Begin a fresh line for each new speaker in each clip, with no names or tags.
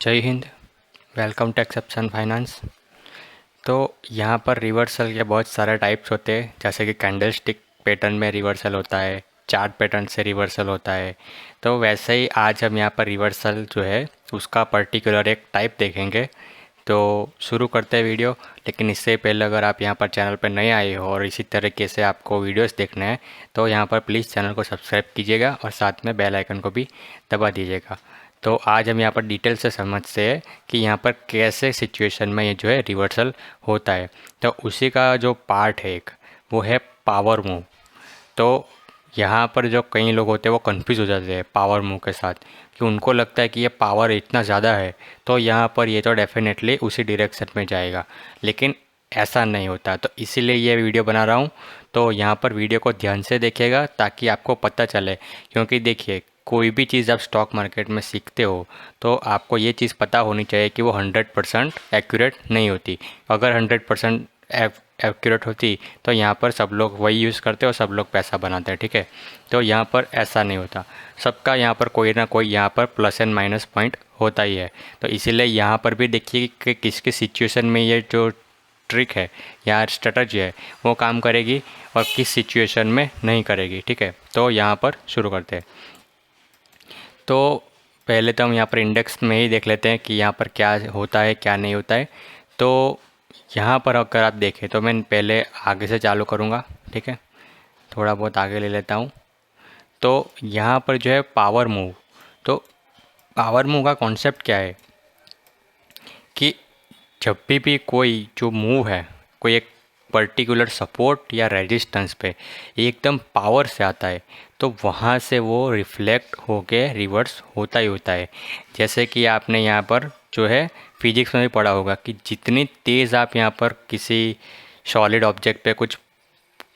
जय हिंद। Welcome to Exception Finance. तो यहाँ पर रिवर्सल के बहुत सारे टाइप्स होते हैं, जैसे कि कैंडल स्टिक पैटर्न में रिवर्सल होता है, चार्ट पैटर्न से रिवर्सल होता है। तो वैसे ही आज हम यहाँ पर रिवर्सल जो है उसका पर्टिकुलर एक टाइप देखेंगे। तो शुरू करते हैं वीडियो। लेकिन इससे पहले अगर आप यहाँ पर चैनल पर नए आए हो और इसी तरीके से आपको वीडियोस देखने हैं तो यहाँ पर प्लीज़ चैनल को सब्सक्राइब कीजिएगा और साथ में बेल आइकन को भी दबा दीजिएगा। तो आज हम यहाँ पर डिटेल से समझते हैं कि यहाँ पर कैसे सिचुएशन में ये जो है रिवर्सल होता है। तो उसी का जो पार्ट है एक, वो है पावर मूव। तो यहाँ पर जो कई लोग होते हैं वो कंफ्यूज हो जाते हैं पावर मूव के साथ, कि उनको लगता है कि ये पावर इतना ज़्यादा है तो यहाँ पर ये तो डेफिनेटली उसी डायरेक्शन में जाएगा, लेकिन ऐसा नहीं होता। तो इसीलिए ये वीडियो बना रहा हूँ। तो यहाँ पर वीडियो को ध्यान से देखिएगा ताकि आपको पता चले, क्योंकि देखिए कोई भी चीज़ आप स्टॉक मार्केट में सीखते हो तो आपको ये चीज़ पता होनी चाहिए कि वो 100% एक्यूरेट नहीं होती। अगर 100% एक्यूरेट होती तो यहाँ पर सब लोग वही यूज़ करते और सब लोग पैसा बनाते हैं, ठीक है। तो यहाँ पर ऐसा नहीं होता, सबका यहाँ पर कोई ना कोई यहाँ पर प्लस एंड माइनस पॉइंट होता ही है। तो इसीलिए यहाँ पर भी देखिए कि किसकी सिचुएशन में ये जो ट्रिक है या स्ट्रेटजी है वो काम करेगी और किस सिचुएशन में नहीं करेगी, ठीक है। तो यहाँ पर शुरू करते हैं। तो पहले तो हम यहाँ पर इंडेक्स में ही देख लेते हैं कि यहाँ पर क्या होता है क्या नहीं होता है। तो यहाँ पर अगर आप देखें तो मैं पहले आगे से चालू करूँगा, ठीक है। थोड़ा बहुत आगे ले लेता हूँ। तो यहाँ पर जो है पावर मूव, तो पावर मूव का कॉन्सेप्ट क्या है कि जब भी कोई जो मूव है, कोई एक पर्टिकुलर सपोर्ट या रेजिस्टेंस पे एकदम पावर से आता है तो वहाँ से वो रिफ्लेक्ट होके रिवर्स होता ही होता है। जैसे कि आपने यहाँ पर जो है फिजिक्स में भी पढ़ा होगा कि जितनी तेज़ आप यहाँ पर किसी सॉलिड ऑब्जेक्ट पे कुछ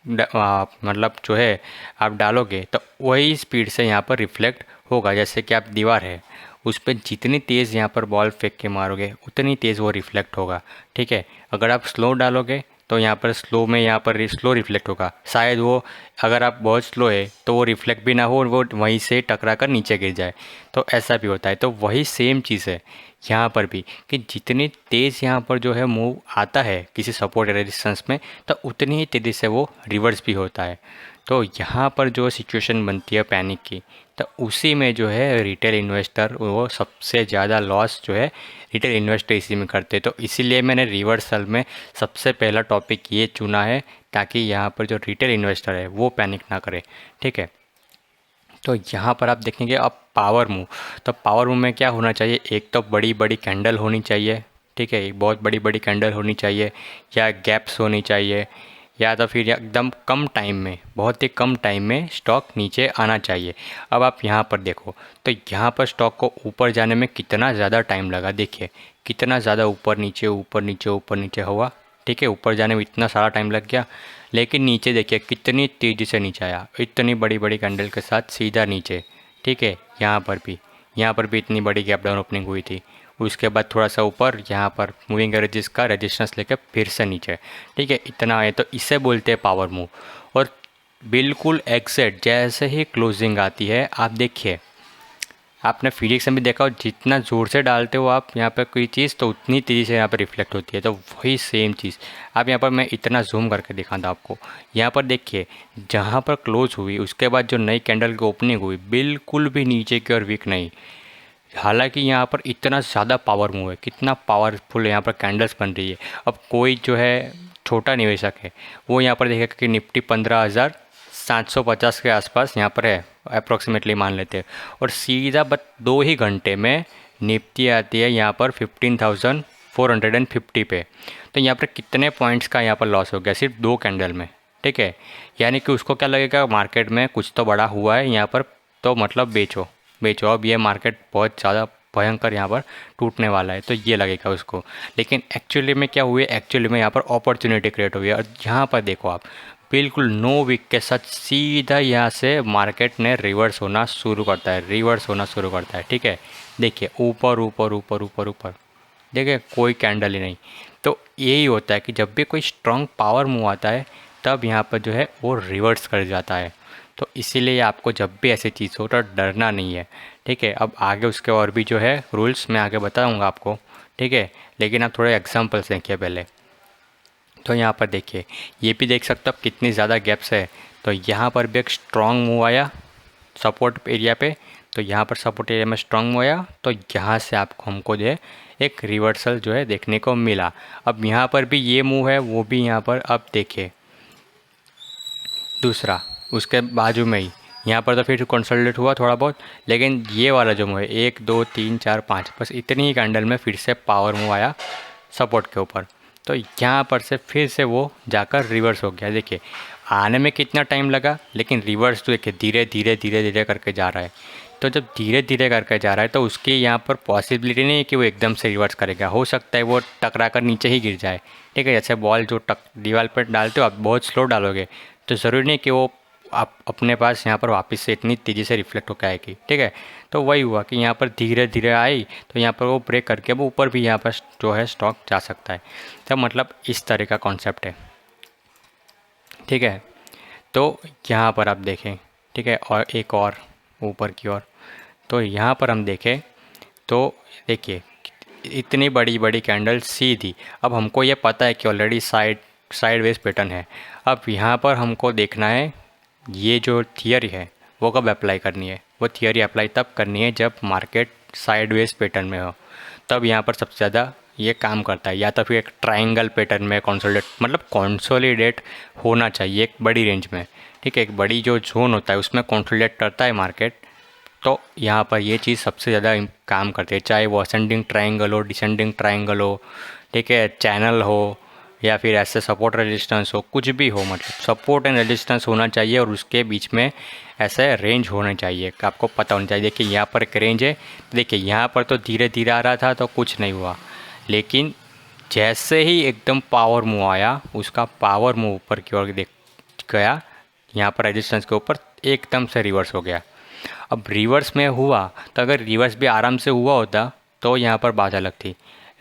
मतलब जो है आप डालोगे तो वही स्पीड से यहाँ पर रिफ्लेक्ट होगा। जैसे कि आप दीवार है उस पर जितनी तेज़ यहाँ पर बॉल फेंक के मारोगे उतनी तेज़ वो रिफ्लेक्ट होगा, ठीक है। अगर आप स्लो डालोगे तो यहाँ पर स्लो में यहाँ पर स्लो रिफ्लेक्ट होगा, शायद वो अगर आप बहुत स्लो है तो वो रिफ्लेक्ट भी ना हो और वो वहीं से टकरा कर नीचे गिर जाए। तो ऐसा भी होता है। तो वही सेम चीज़ है यहाँ पर भी कि जितनी तेज़ यहाँ पर जो है मूव आता है किसी सपोर्ट रेजिस्टेंस में तो उतनी ही तेज़ी से वो रिवर्स भी होता है। तो यहाँ पर जो सिचुएशन बनती है पैनिक की, तो उसी में जो है रिटेल इन्वेस्टर वो सबसे ज़्यादा लॉस जो है रिटेल इन्वेस्टर इसी में करते हैं। तो इसीलिए मैंने रिवर्सल में सबसे पहला टॉपिक ये चुना है ताकि यहाँ पर जो रिटेल इन्वेस्टर है वो पैनिक ना करे, ठीक है। तो यहाँ पर आप देखेंगे अब पावर मूव, तो पावर मूव में क्या होना चाहिए, एक तो बड़ी बड़ी कैंडल होनी चाहिए, ठीक है। एक बहुत बड़ी बड़ी कैंडल होनी चाहिए या गैप्स होनी चाहिए, या तो फिर एकदम कम टाइम में, बहुत ही कम टाइम में स्टॉक नीचे आना चाहिए। अब आप यहाँ पर देखो तो यहाँ पर स्टॉक को ऊपर जाने में कितना ज़्यादा टाइम लगा, देखिए कितना ज़्यादा ऊपर नीचे ऊपर नीचे ऊपर नीचे हुआ, ठीक है। ऊपर जाने में इतना सारा टाइम लग गया, लेकिन नीचे देखिए कितनी तेज़ी से नीचे आया, इतनी बड़ी बड़ी कैंडल के साथ सीधा नीचे, ठीक है। यहाँ पर भी इतनी बड़ी गैप डाउन ओपनिंग हुई थी। उसके बाद थोड़ा सा ऊपर यहाँ पर मूविंग एवरेजेस का रेजिस्टेंस लेके फिर से नीचे, ठीक है। इतना है तो इसे बोलते हैं पावर मूव। और बिल्कुल एग्जैक्ट जैसे ही क्लोजिंग आती है, आप देखिए आपने फिजिक्स में भी देखा हो, जितना ज़ोर से डालते हो आप यहाँ पर कोई चीज़ तो उतनी तेज़ी से यहाँ पर रिफ्लेक्ट होती है। तो वही सेम चीज़ आप यहाँ पर मैं इतना जूम करके दिखाता आपको। यहाँ पर देखिए जहाँ पर क्लोज हुई उसके बाद जो नई कैंडल की ओपनिंग हुई बिल्कुल भी नीचे की ओर वीक नहीं। हालांकि यहाँ पर इतना ज़्यादा पावर मूव है, कितना पावरफुल यहाँ पर कैंडल्स बन रही है। अब कोई जो है छोटा निवेशक है वो यहाँ पर देखेगा कि निफ्टी 15,750 के आसपास यहाँ पर है अप्रॉक्सीमेटली मान लेते हैं, और सीधा बस 2 ही घंटे में निफ्टी आती है यहाँ पर 15,450 पे। तो यहाँ पर कितने पॉइंट्स का यहाँ पर लॉस हो गया सिर्फ 2 कैंडल में, ठीक है। यानी कि उसको क्या लगेगा मार्केट में कुछ तो बड़ा हुआ है यहाँ पर, तो मतलब बेचो बेचो, अब ये मार्केट बहुत ज़्यादा भयंकर यहाँ पर टूटने वाला है, तो ये लगेगा उसको। लेकिन एक्चुअली में क्या हुआ, एक्चुअली में यहाँ पर अपॉर्चुनिटी क्रिएट हुई है। और यहाँ पर देखो आप बिल्कुल नो वीक के साथ सीधा यहाँ से मार्केट ने रिवर्स होना शुरू करता है, रिवर्स होना शुरू करता है, ठीक है। देखिए ऊपर ऊपर ऊपर ऊपर ऊपर, देखिए कोई कैंडल ही नहीं। तो यही होता है कि जब भी कोई स्ट्रॉन्ग पावर मूव आता है तब यहाँ पर जो है वो रिवर्स कर जाता है। तो इसीलिए आपको जब भी ऐसी चीज़ हो तो डरना नहीं है, ठीक है। अब आगे उसके और भी जो है रूल्स मैं आगे बताऊंगा आपको, ठीक है, लेकिन आप थोड़े एग्जांपल्स देखिए पहले। तो यहाँ पर देखिए, ये भी देख सकते हो आप कितनी ज़्यादा गैप्स है। तो यहाँ पर भी एक स्ट्रॉन्ग मूव आया सपोर्ट एरिया पे, तो यहाँ पर सपोर्ट एरिया में स्ट्रॉन्ग मूव आया, तो यहाँ से आपको हमको जो है एक रिवर्सल जो है देखने को मिला। अब यहाँ पर भी ये मूव है, वो भी यहाँ पर अब देखिए दूसरा उसके बाजू में ही यहाँ पर तो फिर कंसोलिडेट हुआ थोड़ा बहुत, लेकिन ये वाला जो मूव है 1 2 3 4 5 बस इतनी ही कैंडल में फिर से पावर मूव आया सपोर्ट के ऊपर। तो यहाँ पर से फिर से वो जाकर रिवर्स हो गया। देखिए आने में कितना टाइम लगा, लेकिन रिवर्स तो देखिए धीरे धीरे धीरे धीरे करके जा रहा है। तो जब धीरे धीरे करके जा रहा है तो उसकी यहाँ पर पॉसिबिलिटी नहीं है कि वो एकदम से रिवर्स करेगा। हो सकता है वो टकरा कर नीचे ही गिर जाए, ठीक है। जैसे बॉल जो दीवार पर डालते हो आप बहुत स्लो डालोगे, तो ज़रूरी नहीं कि वो आप अपने पास यहाँ पर वापस से इतनी तेज़ी से रिफ्लेक्ट होकर आएगी, ठीक है। तो वही हुआ कि यहाँ पर धीरे धीरे आई, तो यहाँ पर वो ब्रेक करके वो ऊपर भी यहाँ पर जो है स्टॉक जा सकता है। तो मतलब इस तरह का कॉन्सेप्ट है, ठीक है। तो यहाँ पर आप देखें, ठीक है, और एक और ऊपर की ओर, तो यहाँ पर हम देखें तो देखिए इतनी बड़ी बड़ी कैंडल सीधी। अब हमको ये पता है कि ऑलरेडी साइडवेज पैटर्न है। अब यहाँ पर हमको देखना है ये जो थियरी है वो कब अप्लाई करनी है। वो थियरी अप्लाई तब करनी है जब मार्केट साइडवेज पैटर्न में हो, तब यहाँ पर सबसे ज़्यादा ये काम करता है। या तो फिर एक ट्रायंगल पैटर्न में कंसोलिडेट होना चाहिए एक बड़ी रेंज में, ठीक है। एक बड़ी जो जोन होता है उसमें कंसोलिडेट करता है मार्केट, तो यहाँ पर ये चीज़ सबसे ज़्यादा काम करती है। चाहे वो असेंडिंग ट्रायंगल हो, डिसेंडिंग ट्रायंगल हो, ठीक है, चैनल हो, या फिर ऐसे सपोर्ट रेजिस्टेंस हो, कुछ भी हो, मतलब सपोर्ट एंड रेजिस्टेंस होना चाहिए और उसके बीच में ऐसे रेंज होना चाहिए, आपको पता होना चाहिए। देखिए यहाँ पर एक रेंज है, देखिए यहाँ पर तो धीरे धीरे आ रहा था तो कुछ नहीं हुआ, लेकिन जैसे ही एकदम पावर मूव आया, उसका पावर मूव ऊपर की ओर देख गया, यहाँ पर रेजिस्टेंस के ऊपर एकदम से रिवर्स हो गया। अब रिवर्स में हुआ तो अगर रिवर्स भी आराम से हुआ होता तो यहाँ पर बात अलग थी,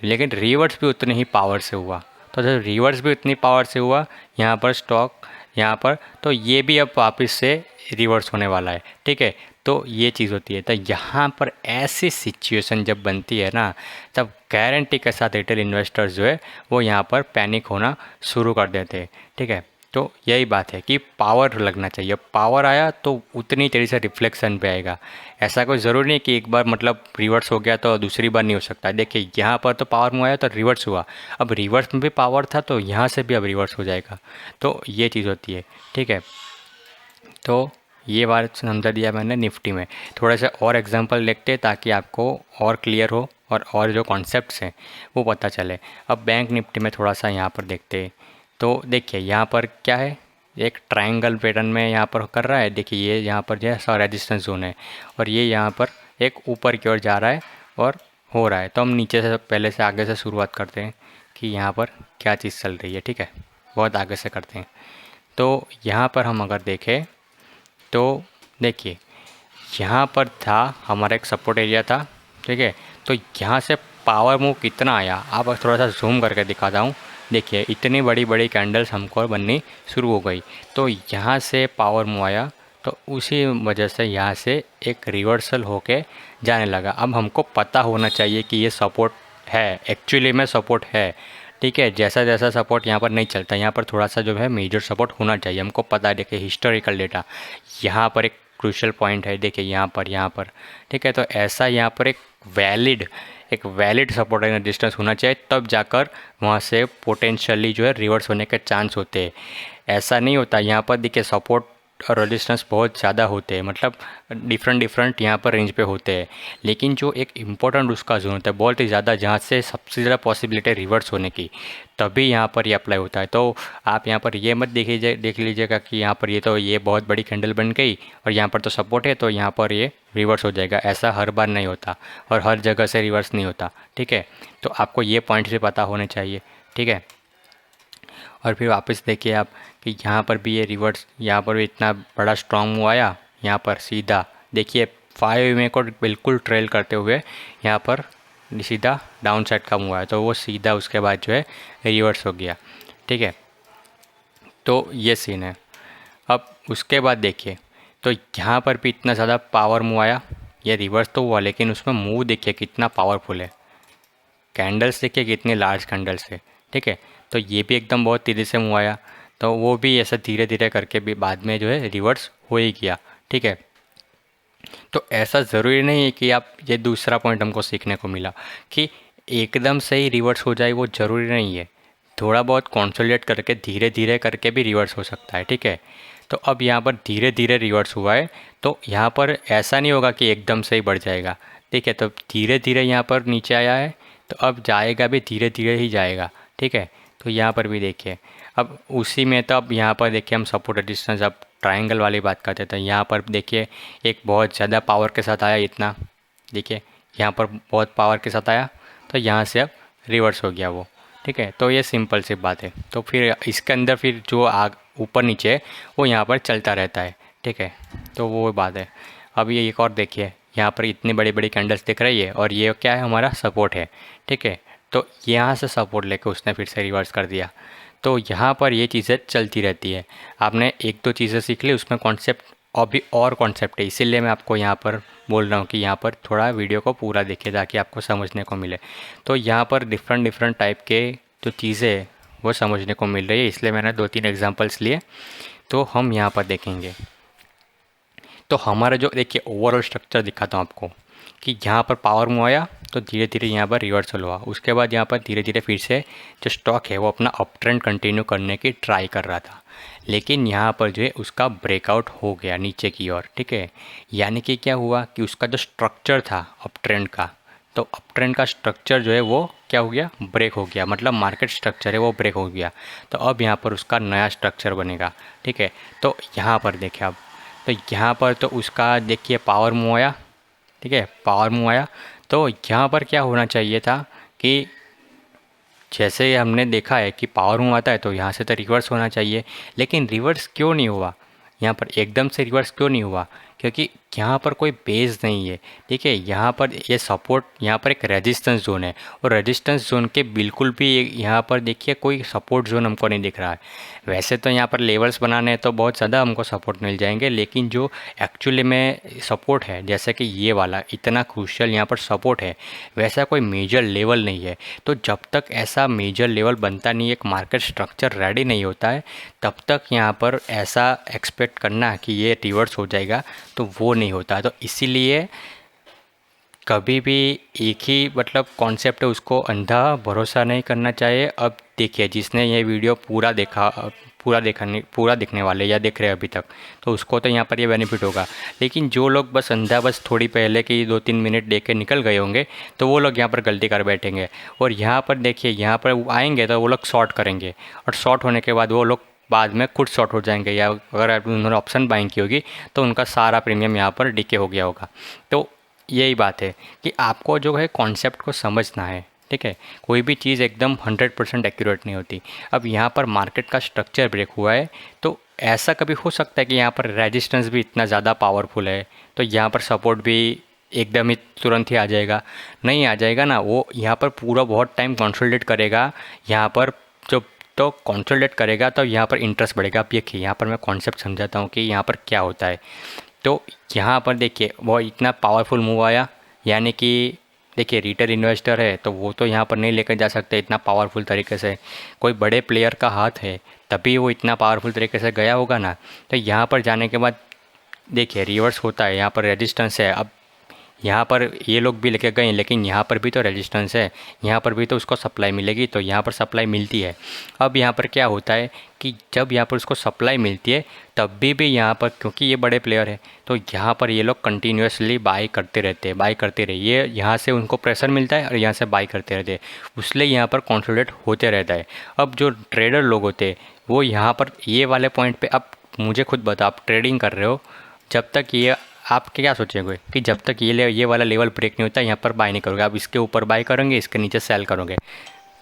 लेकिन रिवर्स भी उतने ही पावर से हुआ। तो जब रिवर्स भी उतनी पावर से हुआ यहाँ पर स्टॉक यहाँ पर, तो ये भी अब वापस से रिवर्स होने वाला है, ठीक है। तो ये चीज़ होती है। तो यहाँ पर ऐसी सिचुएशन जब बनती है ना, तब गारंटी के साथ रिटेल इन्वेस्टर्स जो है वो यहाँ पर पैनिक होना शुरू कर देते हैं, ठीक है। तो यही बात है कि पावर लगना चाहिए। पावर आया तो उतनी तेज़ी से रिफ्लेक्शन पे आएगा। ऐसा कोई ज़रूरी नहीं कि एक बार मतलब रिवर्स हो गया तो दूसरी बार नहीं हो सकता। देखिए यहाँ पर तो पावर में आया तो रिवर्स हुआ, अब रिवर्स में भी पावर था तो यहाँ से भी अब रिवर्स हो जाएगा। तो ये चीज़ होती है, ठीक है। तो ये बात समझा दिया मैंने निफ्टी में। थोड़ा सा और एग्जांपल देखते हैं ताकि आपको और क्लियर हो और जो कॉन्सेप्ट्स हैं वो पता चले। अब बैंक निफ्टी में थोड़ा सा यहाँ पर देखते हैं। तो देखिए यहाँ पर क्या है, एक ट्रायंगल पैटर्न में यहाँ पर कर रहा है। देखिए ये यहाँ पर जो है रेजिस्टेंस जोन है और ये यहाँ पर एक ऊपर की ओर जा रहा है और हो रहा है। तो हम नीचे से पहले से आगे से शुरुआत करते हैं कि यहाँ पर क्या चीज़ चल रही है, ठीक है, बहुत आगे से करते हैं। तो यहाँ पर हम अगर देखें तो देखिए यहाँ पर था हमारा एक सपोर्ट एरिया था, ठीक है। तो यहाँ से पावर मूव कितना आया, आप थोड़ा सा जूम करके दिखाता हूँ। देखिए इतनी बड़ी बड़ी कैंडल्स हमको बननी शुरू हो गई, तो यहाँ से पावर मूव आया, तो उसी वजह से यहाँ से एक रिवर्सल होके जाने लगा। अब हमको पता होना चाहिए कि ये सपोर्ट है, एक्चुअली में सपोर्ट है, ठीक है। जैसा जैसा सपोर्ट यहाँ पर नहीं चलता, यहाँ पर थोड़ा सा जो है मेजर सपोर्ट होना चाहिए, हमको पता है। देखिए हिस्टोरिकल डेटा यहाँ पर एक क्रूशियल पॉइंट है, देखिए यहाँ पर, ठीक है। तो ऐसा यहाँ पर एक वैलिड सपोर्ट एंड रेजिस्टेंस होना चाहिए, तब जाकर वहाँ से पोटेंशियली जो है रिवर्स होने के चांस होते हैं। ऐसा नहीं होता। यहाँ पर देखिए सपोर्ट और रेजिस्टेंस बहुत ज़्यादा होते हैं, मतलब डिफरेंट यहाँ पर रेंज पे होते हैं, लेकिन जो एक इम्पोर्टेंट उसका जोन होता है बहुत ही ज़्यादा, जहाँ से सबसे ज़्यादा पॉसिबिलिटी है रिवर्स होने की, तभी यहाँ पर ये अप्लाई होता है। तो आप यहाँ पर ये मत देख लीजिएगा कि यहाँ पर ये बहुत बड़ी कैंडल बन गई और यहाँ पर तो सपोर्ट है तो यहाँ पर ये रिवर्स हो जाएगा। ऐसा हर बार नहीं होता और हर जगह से रिवर्स नहीं होता, ठीक है। तो आपको ये पॉइंट से पता होने चाहिए, ठीक है। और फिर वापस देखिए आप कि यहाँ पर भी ये रिवर्स, यहाँ पर भी इतना बड़ा स्ट्रॉन्ग मूव आया, यहाँ पर सीधा देखिए 5 को बिल्कुल ट्रेल करते हुए यहाँ पर सीधा डाउन साइड का मूव आया, तो वो सीधा उसके बाद जो है रिवर्स हो गया, ठीक है। तो ये सीन है। अब उसके बाद देखिए तो यहाँ पर भी इतना ज़्यादा पावर मूव आया, ये रिवर्स तो हुआ, लेकिन उसमें मूव देखिए कितना पावरफुल है, कैंडल्स देखिए कितने लार्ज कैंडल्स है, ठीक है। तो ये भी एकदम बहुत तेज़ी से मूव आया, तो वो भी ऐसा धीरे धीरे करके भी बाद में जो है रिवर्स हो ही गया, ठीक है। तो ऐसा ज़रूरी नहीं है कि आप, ये दूसरा पॉइंट हमको सीखने को मिला कि एकदम से ही रिवर्स हो जाए, वो ज़रूरी नहीं है। थोड़ा बहुत कंसोलिडेट करके धीरे धीरे करके भी रिवर्स हो सकता है, ठीक है। तो अब यहाँ पर धीरे धीरे रिवर्स हुआ है, तो यहाँ पर ऐसा नहीं होगा कि एकदम से ही बढ़ जाएगा, ठीक है। तो धीरे धीरे यहाँ पर नीचे आया है, तो अब जाएगा भी धीरे धीरे ही जाएगा, ठीक है। तो यहाँ पर भी देखिए, अब उसी में तो अब यहाँ पर देखिए हम सपोर्ट रेजिस्टेंस, अब ट्रायंगल वाली बात करते थे, यहाँ पर देखिए एक बहुत ज़्यादा पावर के साथ आया, इतना देखिए यहाँ पर बहुत पावर के साथ आया, तो यहाँ से अब रिवर्स हो गया वो, ठीक है। तो ये सिंपल सी बात है। तो फिर इसके अंदर फिर जो आग ऊपर नीचे है वो यहाँ पर चलता रहता है, ठीक है। तो वो बात है। अब ये एक और देखिए, यहाँ पर इतनी बड़ी बड़ी कैंडल्स दिख रही है, और ये क्या है, हमारा सपोर्ट है, ठीक है। तो यहाँ से सपोर्ट लेके उसने फिर से रिवर्स कर दिया। तो यहाँ पर ये चीज़ें चलती रहती है। आपने एक दो चीज़ें सीख ली, उसमें कॉन्सेप्ट अभी और कॉन्सेप्ट है, इसीलिए मैं आपको यहाँ पर बोल रहा हूँ कि यहाँ पर थोड़ा वीडियो को पूरा देखिए ताकि आपको समझने को मिले। तो यहाँ पर डिफरेंट डिफरेंट टाइप के जो चीज़ें हैं वो समझने को मिल रही है, इसलिए मैंने 2-3 एग्जांपल्स लिए। तो हम यहाँ पर देखेंगे, तो हमारा जो देखिए ओवरऑल स्ट्रक्चर दिखाता हूँ आपको कि यहाँ पर पावर मूव आया, तो धीरे धीरे यहाँ पर रिवर्सल हुआ, उसके बाद यहाँ पर धीरे धीरे फिर से जो स्टॉक है वो अपना अप ट्रेंड कंटिन्यू करने की ट्राई कर रहा था, लेकिन यहाँ पर जो है उसका ब्रेकआउट हो गया नीचे की ओर, ठीक है। यानी कि क्या हुआ कि उसका जो स्ट्रक्चर था अप ट्रेंड का, तो अप ट्रेंड का स्ट्रक्चर जो है वो क्या हो गया, ब्रेक हो गया, मतलब मार्केट स्ट्रक्चर है वो ब्रेक हो गया। तो अब यहाँ पर उसका नया स्ट्रक्चर बनेगा, ठीक है। तो यहाँ पर देखिए अब, तो यहाँ पर तो उसका देखिए पावर मूव आया, ठीक है, पावर मूव आया। तो यहाँ पर क्या होना चाहिए था कि जैसे हमने देखा है कि पावर मूव आता है तो यहाँ से तो रिवर्स होना चाहिए, लेकिन रिवर्स क्यों नहीं हुआ, यहाँ पर एकदम से रिवर्स क्यों नहीं हुआ, क्योंकि यहाँ पर कोई बेस नहीं है, ठीक है। यहाँ पर ये सपोर्ट, यहाँ पर एक रेजिस्टेंस जोन है, और रेजिस्टेंस जोन के बिल्कुल भी यहाँ पर देखिए कोई सपोर्ट जोन हमको नहीं दिख रहा है। वैसे तो यहाँ पर लेवल्स बनाने हैं तो बहुत ज़्यादा हमको सपोर्ट मिल जाएंगे, लेकिन जो एक्चुअली में सपोर्ट है, जैसे कि ये वाला इतना क्रूशियल यहाँ पर सपोर्ट है, वैसा कोई मेजर लेवल नहीं है। तो जब तक ऐसा मेजर लेवल बनता नहीं, एक मार्केट स्ट्रक्चर रेडी नहीं होता है, तब तक यहाँ पर ऐसा एक्सपेक्ट करना कि ये रिवर्स हो जाएगा तो वो नहीं होता। तो इसीलिए कभी भी एक ही मतलब कॉन्सेप्ट है, उसको अंधा भरोसा नहीं करना चाहिए। अब देखिए जिसने ये वीडियो पूरा देखा, पूरा देखने वाले या देख रहे हैं अभी तक, तो उसको तो यहाँ पर ये बेनिफिट होगा। लेकिन जो लोग बस अंधा, बस थोड़ी पहले की 2-3 मिनट देख के निकल गए होंगे, तो वो लोग यहाँ पर गलती कर बैठेंगे। और यहाँ पर देखिए, यहाँ पर आएंगे तो वो लोग शॉर्ट करेंगे, और शॉर्ट होने के बाद वो लोग बाद में खुद शॉर्ट हो जाएंगे, या अगर उन्होंने ऑप्शन बाइंग की होगी तो उनका सारा प्रीमियम यहाँ पर डीके हो गया होगा। तो यही बात है कि आपको जो है कॉन्सेप्ट को समझना है, ठीक है। कोई भी चीज़ एकदम 100% एक्यूरेट नहीं होती। अब यहाँ पर मार्केट का स्ट्रक्चर ब्रेक हुआ है, तो ऐसा कभी हो सकता है कि यहाँ पर रेजिस्टेंस भी इतना ज़्यादा पावरफुल है, तो यहाँ पर सपोर्ट भी एकदम ही तुरंत ही आ जाएगा, नहीं आ जाएगा ना। वो यहाँ पर पूरा बहुत टाइम कंसोलिडेट करेगा, यहाँ पर जो तो कंसोलिडेट करेगा तो यहाँ पर इंटरेस्ट बढ़ेगा। अब देखिए यहाँ पर मैं कॉन्सेप्ट समझाता हूँ कि यहाँ पर क्या होता है। तो यहाँ पर देखिए वो इतना पावरफुल मूव आया, यानी कि देखिए रिटेल इन्वेस्टर है तो वो तो यहाँ पर नहीं लेकर जा सकते इतना पावरफुल तरीके से, कोई बड़े प्लेयर का हाथ है तभी वो इतना पावरफुल तरीके से गया होगा ना। तो यहाँ पर जाने के बाद देखिए रिवर्स होता है, यहाँ पर रेजिस्टेंस है। अब यहाँ पर ये लोग भी लेके गए, लेकिन यहाँ पर भी तो रेजिस्टेंस है, यहाँ पर भी तो उसको सप्लाई मिलेगी, तो यहाँ पर सप्लाई मिलती है। अब यहाँ पर क्या होता है कि जब यहाँ पर उसको सप्लाई मिलती है तब भी यहाँ पर, क्योंकि ये बड़े प्लेयर है, तो यहाँ पर ये लोग कंटिन्यूसली बाई करते रहते हैं, बाई करते रहे, ये यहाँ से उनको प्रेशर मिलता है और यहाँ से बाई करते रहते हैं, इसलिए यहाँ पर कंसोलिडेट होते रहता है। अब जो ट्रेडर लोग होते हैं वो यहाँ पर ये वाले पॉइंट पर, अब मुझे खुद बताओ, आप ट्रेडिंग कर रहे हो, जब तक ये आप क्या सोचेंगे कि जब तक ये वाला लेवल ब्रेक नहीं होता यहाँ पर बाय नहीं करोगे, आप इसके ऊपर बाय करोगे, इसके नीचे सेल करोगे।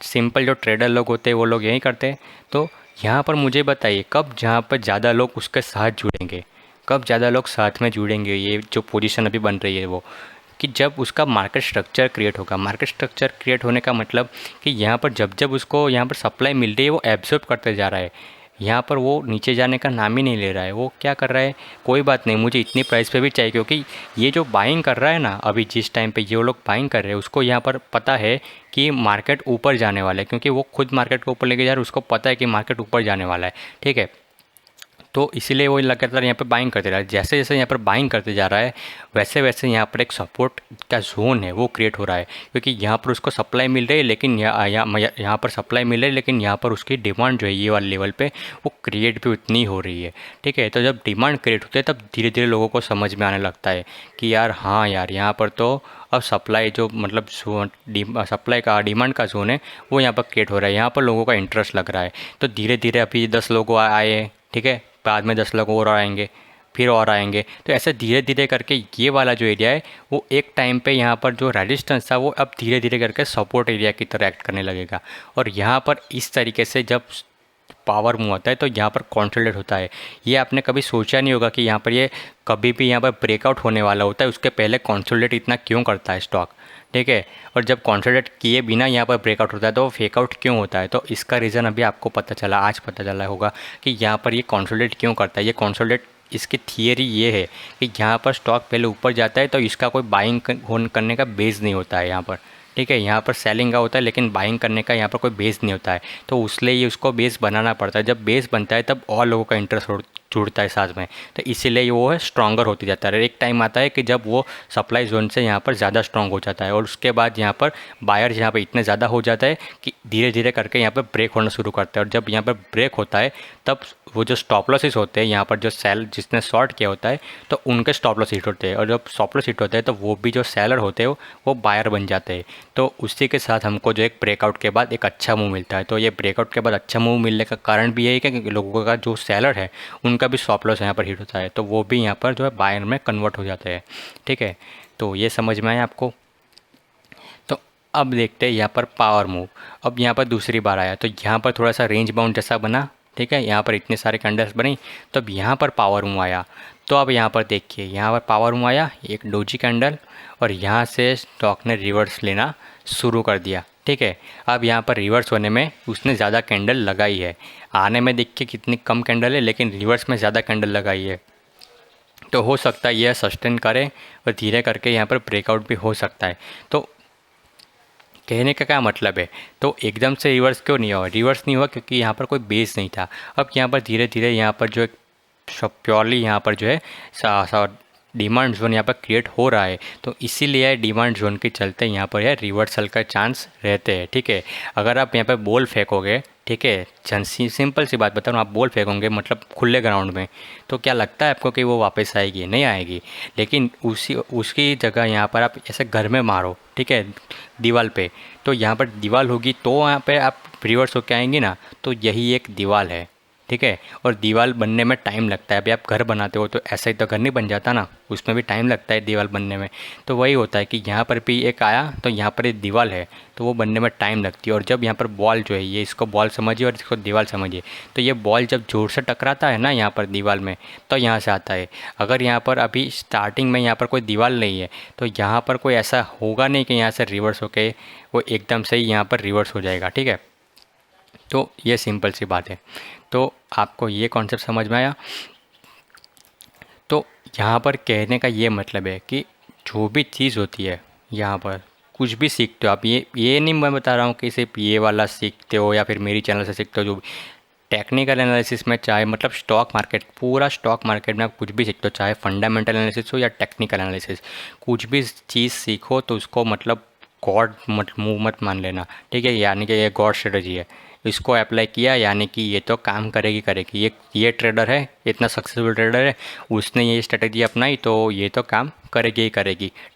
सिंपल जो ट्रेडर लोग होते हैं वो लोग यही करते हैं। तो यहाँ पर मुझे बताइए कब जहाँ पर ज़्यादा लोग उसके साथ जुड़ेंगे, कब ज़्यादा लोग साथ में जुड़ेंगे, ये जो पोजीशन अभी बन रही है वो, कि जब उसका मार्केट स्ट्रक्चर क्रिएट होगा। मार्केट स्ट्रक्चर क्रिएट होने का मतलब कि यहाँ पर जब जब उसको यहाँ पर सप्लाई मिल रही है वो एब्जॉर्ब करते जा रहा है। यहाँ पर वो नीचे जाने का नाम ही नहीं ले रहा है। वो क्या कर रहा है, कोई बात नहीं, मुझे इतनी प्राइस पे भी चाहिए, क्योंकि ये जो बाइंग कर रहा है ना, अभी जिस टाइम पे ये लोग बाइंग कर रहे हैं उसको यहाँ पर पता है कि मार्केट ऊपर जाने वाला है, क्योंकि वो खुद मार्केट को ऊपर लेके जा रहा है, उसको पता है कि मार्केट ऊपर जाने वाला है। ठीक है, तो इसीलिए वो लगातार यहाँ पर बाइंग करते रहा है। जैसे जैसे यहाँ पर बाइंग करते जा रहा है वैसे वैसे यहाँ पर एक सपोर्ट का जोन है वो क्रिएट हो रहा है, क्योंकि यहाँ पर उसको सप्लाई मिल रही है, लेकिन यहाँ पर सप्लाई मिल रही है, लेकिन यहाँ पर उसकी डिमांड जो है ये वाले लेवल पे वो क्रिएट भी उतनी हो रही है। ठीक है, तो जब डिमांड क्रिएट होती है तब धीरे धीरे लोगों को समझ में आने लगता है कि यार हाँ यार, यहाँ पर तो अब सप्लाई जो मतलब सप्लाई का डिमांड का जोन है वो यहाँ पर क्रिएट हो रहा है, यहाँ पर लोगों का इंटरेस्ट लग रहा है। तो धीरे धीरे अभी 10 लोग आए, ठीक है, बाद में 10 लोग और आएंगे, फिर और आएंगे, तो ऐसे धीरे धीरे करके ये वाला जो एरिया है वो एक टाइम पे यहाँ पर जो रेजिस्टेंस था वो अब धीरे धीरे करके सपोर्ट एरिया की तरह एक्ट करने लगेगा। और यहाँ पर इस तरीके से जब पावर मूव होता है तो यहाँ पर कॉन्सोलिडेट होता है। ये आपने कभी सोचा नहीं होगा कि यहाँ पर ये कभी भी यहाँ पर ब्रेकआउट होने वाला होता है, उसके पहले कॉन्सोलिडेट इतना क्यों करता है स्टॉक। ठीक है, और जब कॉन्सोलिडेट किए बिना यहाँ पर ब्रेकआउट होता है तो फेक आउट क्यों होता है, तो इसका रीज़न अभी आपको पता चला, आज पता चला होगा कि यहाँ पर ये कॉन्सोलिडेट क्यों करता है। ये कॉन्सोलिडेट, इसकी थियरी ये है कि यहाँ पर स्टॉक पहले ऊपर जाता है तो इसका कोई बाइंग करने का बेस नहीं होता है यहाँ पर। ठीक है, यहाँ पर सेलिंग का होता है लेकिन बाइंग करने का यहाँ पर कोई बेस नहीं होता है, तो इसलिए ये उसको बेस बनाना पड़ता है। जब बेस बनता है तब और लोगों का इंटरेस्ट जुड़ता है साथ में, तो इसीलिए वो है स्ट्रॉन्गर होती जाता है। एक टाइम आता है कि जब वो सप्लाई जोन से यहाँ पर ज़्यादा स्ट्रॉन्ग हो जाता है और उसके बाद यहाँ पर बायर्स यहाँ पर इतने ज़्यादा हो जाता है कि धीरे धीरे करके यहाँ पर ब्रेक होना शुरू करता है। और जब यहाँ पर ब्रेक होता है तब वो जो स्टॉप लॉसेस होते हैं यहाँ पर, जो सेल जिसने शॉर्ट किया होता है तो उनके स्टॉप लॉस हिट होते हैं, और जब स्टॉप लॉस हिट होते हैं तो वो भी जो सेलर होते हैं वो बायर बन जाते हैं। तो उसी के साथ हमको जो एक ब्रेकआउट के बाद एक अच्छा मूव मिलता है। तो ये ब्रेकआउट के बाद अच्छा मूव मिलने का कारण भी यही है कि लोगों का जो सेलर है उनका भी स्टॉप लॉस यहाँ पर हिट होता है, तो वो भी यहाँ पर जो है बायर में कन्वर्ट हो जाते हैं। ठीक है, तो ये समझ में आया आपको। तो अब देखते हैं यहाँ पर पावर मूव। अब यहाँ पर दूसरी बार आया तो यहाँ पर थोड़ा सा रेंज बाउंड जैसा बना। ठीक है, यहाँ पर इतने सारे कैंडल्स बनी तो अब यहाँ पर पावर मूव आया। तो अब यहाँ पर देखिए, यहाँ पर पावर मूव आया, एक डोजी कैंडल, और यहाँ से स्टॉक ने रिवर्स लेना शुरू कर दिया। ठीक है, अब यहाँ पर रिवर्स होने में उसने ज़्यादा कैंडल लगाई है, आने में देखिए कितनी कम कैंडल है लेकिन रिवर्स में ज़्यादा कैंडल लगाई है। तो हो सकता है यह सस्टेन करे और धीरे करके यहाँ पर ब्रेकआउट भी हो सकता है। तो कहने का क्या मतलब है, तो एकदम से रिवर्स क्यों नहीं हुआ, रिवर्स नहीं हुआ क्योंकि यहाँ पर कोई बेस नहीं था। अब यहाँ पर धीरे धीरे यहाँ पर जो एक प्योरली यहाँ पर जो है डिमांड जोन यहाँ पर क्रिएट हो रहा है, तो इसीलिए डिमांड जोन के चलते यहाँ पर यह रिवर्सल का चांस रहते हैं। ठीक है, अगर आप यहाँ पर बॉल फेंकोगे, ठीक है, सिंपल सी बात बता रहा हूँ, आप बॉल फेंकोगे मतलब खुले ग्राउंड में, तो क्या लगता है आपको कि वो वापस आएगी? नहीं आएगी। लेकिन उसकी जगह यहाँ पर आप ऐसे घर में मारो, ठीक है, दीवार पे, तो यहाँ पर दीवार होगी तो यहाँ पे आप रिवर्स होके आएंगे ना, तो यही एक दीवार है। ठीक है, और दीवार बनने में टाइम लगता है। अभी आप घर बनाते हो तो ऐसा ही तो घर नहीं बन जाता ना, उसमें भी टाइम लगता है दीवार बनने में। तो वही होता है कि यहाँ पर भी एक आया तो यहाँ पर एक दीवार है तो वो बनने में टाइम लगती है। और जब यहाँ पर बॉल जो है, ये इसको बॉल समझिए और इसको दीवार समझिए, तो ये बॉल जब जोर से टकराता है ना यहाँ पर दीवार में, तो यहाँ से आता है। अगर यहाँ पर अभी स्टार्टिंग में यहाँ पर कोई दीवार नहीं है तो यहाँ पर कोई ऐसा होगा नहीं कि यहाँ से रिवर्स होके वो एकदम से ही यहाँ पर रिवर्स हो जाएगा। ठीक है, तो ये सिंपल सी बात है। तो आपको ये कॉन्सेप्ट समझ में आया। तो यहाँ पर कहने का ये मतलब है कि जो भी चीज़ होती है, यहाँ पर कुछ भी सीखते हो आप, ये नहीं मैं बता रहा हूँ कि सिर्फ ये वाला सीखते हो या फिर मेरी चैनल से सीखते हो, जो भी टेक्निकल एनालिसिस में, चाहे मतलब स्टॉक मार्केट, पूरा स्टॉक मार्केट में आप कुछ भी सीखते हो, चाहे फंडामेंटल एनालिसिस हो या टेक्निकल एनालिसिस, कुछ भी चीज़ सीखो तो उसको मतलब गॉड मुँह मत मान लेना। ठीक है, यानी कि ये गॉड स्ट्रेटजी है, इसको अप्लाई किया यानी कि ये तो काम करेगी। ये ट्रेडर है, इतना सक्सेसफुल ट्रेडर है, उसने ये स्ट्रेटजी अपनाई तो ये तो काम करेगी।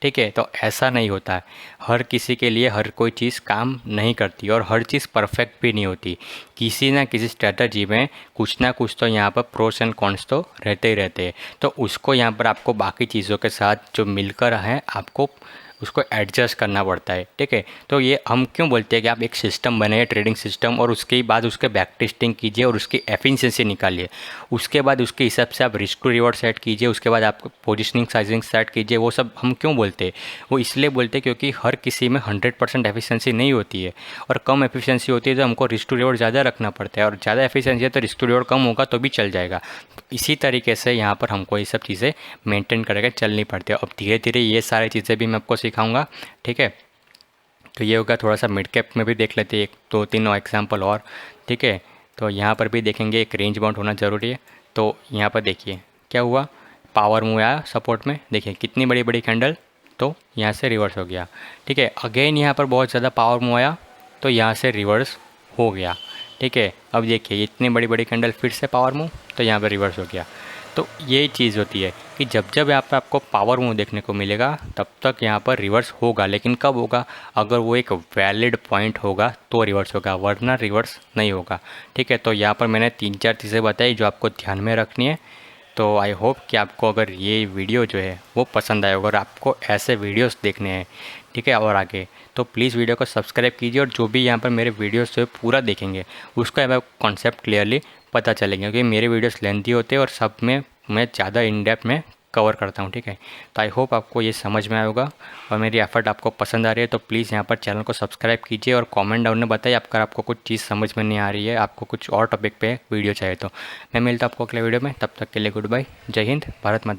ठीक है, तो ऐसा नहीं होता है। हर किसी के लिए हर कोई चीज़ काम नहीं करती और हर चीज़ परफेक्ट भी नहीं होती। किसी ना किसी स्ट्रेटजी में कुछ ना कुछ तो यहाँ पर प्रोस एंड कॉन्स तो रहते ही रहते हैं। तो उसको यहाँ पर आपको बाकी चीज़ों के साथ जो मिलकर है आपको उसको एडजस्ट करना पड़ता है, ठीक है। तो ये हम क्यों बोलते हैं कि आप एक सिस्टम बनाइए, ट्रेडिंग सिस्टम, और उसके बाद उसके बैक टेस्टिंग कीजिए और उसकी एफिशिएंसी निकालिए। उसके बाद उसके हिसाब से आप रिस्क टू रिवॉर्ड सेट कीजिए, उसके बाद आप पोजिशनिंग साइजिंग सेट कीजिए। वो सब हम क्यों बोलते हैं? वो इसलिए बोलते हैं क्योंकि हर किसी में 100% एफिशिएंसी नहीं होती है, और कम एफिशिएंसी होती है तो हमको रिस्क टू रिवॉर्ड ज़्यादा रखना पड़ता है, और ज़्यादा एफिशिएंसी है तो रिस्क टू रिवॉर्ड कम होगा तो भी चल जाएगा। इसी तरीके से यहाँ पर हमको ये सब चीज़ें मेंटेन करके चलनी पड़ती है। अब धीरे धीरे ये सारी चीज़ें भी मैं आपको सिखाऊंगा, ठीक है। तो ये होगा, थोड़ा सा मिड कैप में भी देख लेते हैं, एक दो तीन एग्जाम्पल और, ठीक है। तो यहाँ पर भी देखेंगे, एक रेंज बाउंड होना ज़रूरी है। तो यहाँ पर देखिए क्या हुआ, पावर मूव आया सपोर्ट में, देखिए कितनी बड़ी बड़ी कैंडल, तो यहाँ से रिवर्स हो गया, ठीक है। अगेन यहाँ पर बहुत ज़्यादा पावर मूव आया तो यहाँ से रिवर्स हो गया, ठीक है। अब देखिए इतनी बड़ी बड़ी कैंडल, फिर से पावर मूव, तो यहाँ पर रिवर्स हो गया। तो यही चीज़ होती है कि जब जब यहाँ पर आपको पावर मूव देखने को मिलेगा तब तक यहाँ पर रिवर्स होगा, लेकिन कब होगा? अगर वो एक वैलिड पॉइंट होगा तो रिवर्स होगा, वरना रिवर्स नहीं होगा, ठीक है। तो यहाँ पर मैंने 3-4 चीज़ें बताई जो आपको ध्यान में रखनी है। तो आई होप कि आपको अगर ये वीडियो जो है वो पसंद आए, अगर आपको ऐसे वीडियोस देखने हैं, ठीक है, और आगे, तो प्लीज़ वीडियो को सब्सक्राइब कीजिए, और जो भी यहाँ पर मेरे वीडियोस जो है पूरा देखेंगे उसका अब कॉन्सेप्ट क्लियरली पता चलेगा, क्योंकि मेरे वीडियोस लेंथी होते हैं और सब में मैं ज़्यादा इन डेप्थ में कवर करता हूँ, ठीक है। तो आई होप आपको ये समझ में आया होगा, और मेरी एफर्ट आपको पसंद आ रही है तो प्लीज़ यहाँ पर चैनल को सब्सक्राइब कीजिए, और कमेंट डाउन में बताइए अगर आपको कुछ चीज़ समझ में नहीं आ रही है, आपको कुछ और टॉपिक पे वीडियो चाहिए तो। मैं मिलता हूँ आपको अगले वीडियो में, तब तक के लिए गुड बाय, जय हिंद, भारत माता।